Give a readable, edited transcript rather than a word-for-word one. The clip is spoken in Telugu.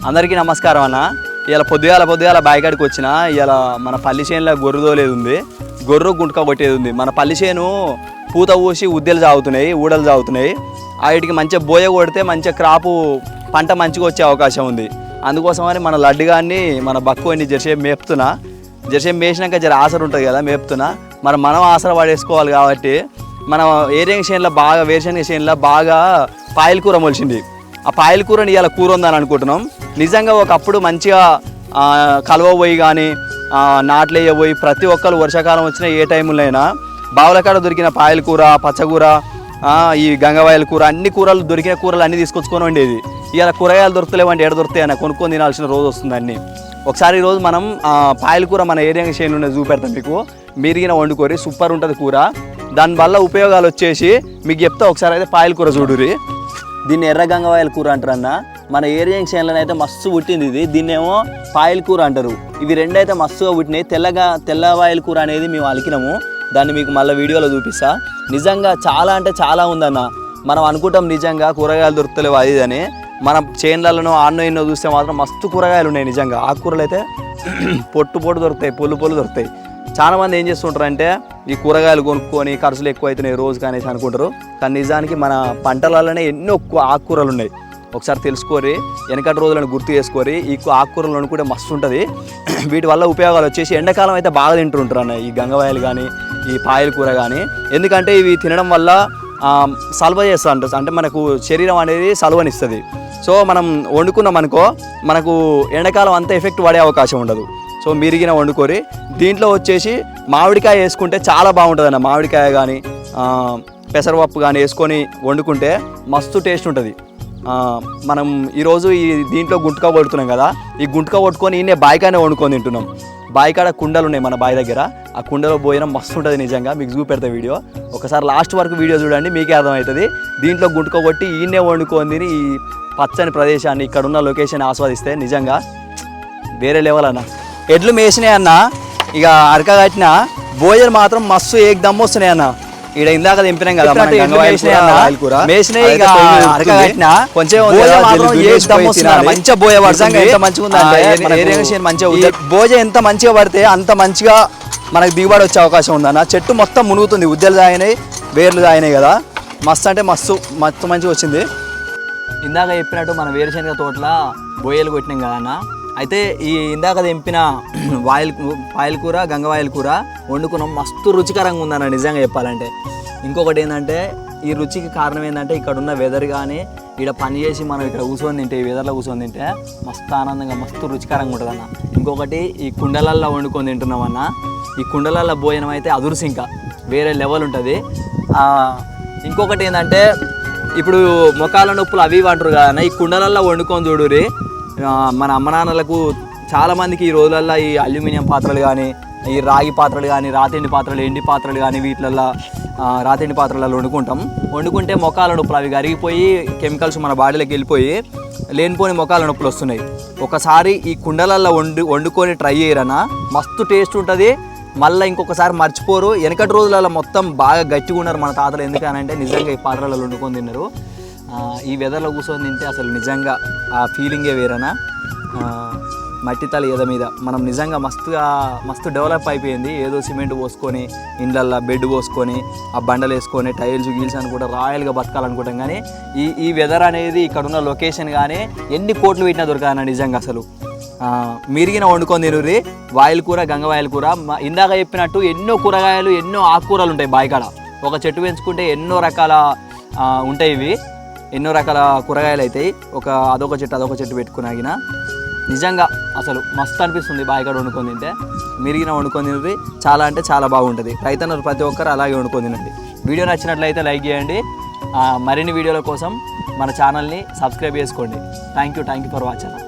అందరికీ నమస్కారం అన్న. ఇలా పొద్దుగాల బాయికాడికి వచ్చిన ఇలా మన పల్లి చేనులో గొర్రె తోలేది ఉంది, గొర్రె గుంటక కొట్టేది ఉంది. మన పల్లి చేను పూత పూసి ఉద్దెలు సాగుతున్నాయి, ఊడలు సాగుతున్నాయి. వాటికి మంచిగా బోయ కొడితే మంచిగా క్రాపు పంట మంచిగా వచ్చే అవకాశం ఉంది. అందుకోసమని మన లడ్డుగాన్ని మన బక్కువని జెర్సేపు మేపుతున్నా. జెర్సేపు మేసినాక జర ఆసర ఉంటుంది కదా, మేపుతున్నా. మనం ఆసర పడేసుకోవాలి కాబట్టి మనం ఏరియా చేనులో బాగా వేరుశనగ చేనులో బాగా పాయల కూర మొలిచింది. ఆ పాయల కూరని ఇలా కూర ఉందని అనుకుంటున్నాం. నిజంగా ఒకప్పుడు మంచిగా కలువ పోయి కానీ నాట్లు వేయబోయి ప్రతి ఒక్కరు వర్షాకాలం వచ్చిన ఏ టైంలో అయినా బావుల కాడ దొరికిన పాయల కూర, పచ్చకూర, ఈ గంగవాయల కూర, అన్ని కూరలు దొరికిన కూరలు అన్నీ తీసుకొచ్చుకొని ఉండేది. ఇలా కూరగాయలు దొరుకుతలేవంటే ఎడ దొరుకుతాయి అన్న కొనుక్కొని తినాల్సిన రోజు వస్తుంది అన్నీ. ఒకసారి ఈరోజు మనం పాయల కూర మన ఏరియా చేను ఉన్నది చూపెడతాం మీకు. మీరిగిన వండుకోరి సూపర్ ఉంటుంది కూర. దానివల్ల ఉపయోగాలు వచ్చేసి మీకు చెప్తా. ఒకసారి అయితే పాయల కూర చూడురి. దీన్ని ఎర్ర గంగవాయల కూర అంటారన్న. మన ఏరియా చేనులో అయితే మస్తు పుట్టింది ఇది. దీన్నేమో పాయల కూర అంటారు. ఇవి రెండైతే మస్తుగా పుట్టినాయి. తెల్లవాయల కూర అనేది మేము అలికినాము. దాన్ని మీకు మళ్ళీ వీడియోలో చూపిస్తా. నిజంగా చాలా అంటే చాలా ఉందన్న. మనం అనుకుంటాం నిజంగా కూరగాయలు దొరుకుతలేవు అది అని. మన చేనులలో ఆన్నో ఎన్నో చూస్తే మాత్రం మస్తు కూరగాయలు ఉన్నాయి. నిజంగా ఆకుకూరలు అయితే పొట్టు దొరుకుతాయి, పొల్లు దొరుకుతాయి. చాలామంది ఏం చేస్తుంటారంటే ఈ కూరగాయలు కొనుక్కొని ఖర్చులు ఎక్కువ అవుతున్నాయి రోజు అనేసి అనుకుంటారు. కానీ నిజానికి మన పంటలలోనే ఎన్నో ఆకుకూరలు ఉన్నాయి. ఒకసారి తెలుసుకోరి, వెనకటి రోజులను గుర్తు చేసుకొని ఈ ఆకుకూరలు అనుకుంటే మస్తు ఉంటుంది. వీటి వల్ల ఉపయోగాలు వచ్చేసి ఎండాకాలం అయితే బాగా తింటుంటారు అన్న ఈ గంగవాయలు కానీ ఈ పాయల కూర కానీ. ఎందుకంటే ఇవి తినడం వల్ల సల్వ చేస్తూ ఉంటుంది. అంటే మనకు శరీరం అనేది సల్వనిస్తుంది. సో మనం వండుకున్నాం అనుకో మనకు ఎండాకాలం అంత ఎఫెక్ట్ పడే అవకాశం ఉండదు. సో మీరిగిన వండుకోరి. దీంట్లో వచ్చేసి మామిడికాయ వేసుకుంటే చాలా బాగుంటుంది అన్న. మామిడికాయ కానీ పెసరపప్పు కానీ వేసుకొని వండుకుంటే మస్తు టేస్ట్ ఉంటుంది. మనం ఈరోజు దీంట్లో గుంటక కొడుతున్నాం కదా, ఈ గుంటక కొట్టుకొని ఈయనే బాయికానే వండుకొని తింటున్నాం. బాయికాడ కుండలు ఉన్నాయి మన బావి దగ్గర. ఆ కుండలో పోయినా మస్తు ఉంటుంది. నిజంగా మీకు చూపెడతా వీడియో. ఒకసారి లాస్ట్ వరకు వీడియో చూడండి, మీకే అర్థమవుతుంది. దీంట్లో గుంటక కొట్టి ఈయనే వండుకొని తిని ఈ పచ్చని ప్రదేశాన్ని ఇక్కడ ఉన్న లొకేషన్ ఆస్వాదిస్తే నిజంగా వేరే లెవెల్ అన్న. ఎడ్లు మేసినాయి అన్న. ఇక అరక కట్టిన భోజనం మాత్రం మస్తు ఏకదమ్ వస్తున్నాయి అన్న. ఇక్కడ ఇందాక దింపినాం కదా కొంచెం మంచిగా బోయ పడుతుంది. ఎంత మంచిగా మంచిగా భోజ ఎంత మంచిగా పడితే అంత మంచిగా మనకు దిగుబడి వచ్చే అవకాశం ఉందన్న. చెట్టు మొత్తం మునుగుతుంది, ఉద్దెలు తాగినాయి, వేర్లు తాగినాయి కదా. మస్తు అంటే మస్తు మంచిగా వచ్చింది. ఇందాక చెప్పినట్టు మన వేరుశనగ తోటలో బోయలు కొట్టినాం కదన్న. అయితే ఈ ఇందాక తెంపిన పాయల కూర, గంగవాయల కూర వండుకున్నాం. మస్తు రుచికరంగా ఉందన్న నిజంగా చెప్పాలంటే. ఇంకొకటి ఏంటంటే ఈ రుచికి కారణం ఏంటంటే ఇక్కడ ఉన్న వెదర్ కానీ ఇక్కడ పని చేసి మనం ఇక్కడ కూర్చొని తింటే, ఈ వెదర్లో కూర్చొని తింటే మస్తు ఆనందంగా మస్తు రుచికరంగా ఉంటుంది అన్న. ఇంకొకటి ఈ కుండలల్లో వండుకొని తింటున్నాం అన్న. ఈ కుండలల్లో భోజనం అయితే అదురుసి ఇంకా వేరే లెవెల్ ఉంటుంది. ఇంకొకటి ఏంటంటే ఇప్పుడు మొకాల నొప్పులు అవి అంటారు కదా, ఈ కుండలల్లో వండుకొని చూడురి. మన అమ్మ నాన్నలకు చాలామందికి ఈ రోజులల్లో ఈ అల్యూమినియం పాత్రలు కానీ, ఈ రాగి పాత్రలు కానీ, రాతిండి పాత్రలు, ఎండి పాత్రలు కానీ వీటిలల్లో రాతిండి పాత్రలలో వండుకుంటే మొకాల నొప్పులు అవి కరిగిపోయి కెమికల్స్ మన బాడీలోకి వెళ్ళిపోయి లేనిపోని మొకాల నొప్పులు వస్తున్నాయి. ఒకసారి ఈ కుండలల్లో వండుకొని ట్రై చేయరన్నా, మస్తు టేస్ట్ ఉంటుంది. మళ్ళీ ఇంకొకసారి మర్చిపోరు. వెనకటి రోజులలో మొత్తం బాగా గట్టిగా ఉన్నారు మన తాతలు. ఎందుకనంటే నిజంగా ఈ పాత్రలలో వండుకొని తిన్నారు. ఈ వెదర్లో కూర్చొని తింటే అసలు నిజంగా ఆ ఫీలింగే వేరేనా. మట్టి తల ఎద మీద మనం నిజంగా మస్తు డెవలప్ అయిపోయింది. ఏదో సిమెంట్ పోసుకొని ఇండ్లల్లో బెడ్ పోసుకొని ఆ బండలు వేసుకొని టైల్స్ గీల్స్ అనుకుంటా రాయల్గా బతకాలనుకుంటాం. కానీ ఈ వెదర్ అనేది ఇక్కడ ఉన్న లొకేషన్ కానీ ఎన్ని కోట్లు పెట్టినా దొరకదన్న నిజంగా. అసలు మీరిగిన వండుకొని తినుర్రి. వాయల కూర, గంగవాయల కూర. ఇందాక చెప్పినట్టు ఎన్నో కూరగాయలు, ఎన్నో ఆకుకూరలు ఉంటాయి బాయికాడ. ఒక చెట్టు పెంచుకుంటే ఎన్నో రకాల ఉంటాయి. ఇవి ఎన్నో రకాల కూరగాయలు అవుతాయి. అదొక చెట్టు పెట్టుకున్నాగిన నిజంగా అసలు మస్తు అనిపిస్తుంది బాయికాడ వండుకొని తింటే. మిరిగిన వండుకొని తినండి. చాలా అంటే చాలా బాగుంటుంది. రైతన్నలు ప్రతి ఒక్కరు అలాగే వండుకొని తినండి. వీడియో నచ్చినట్లయితే లైక్ చేయండి. మరిన్ని వీడియోల కోసం మన ఛానల్ని సబ్స్క్రైబ్ చేసుకోండి. Thank you for watching.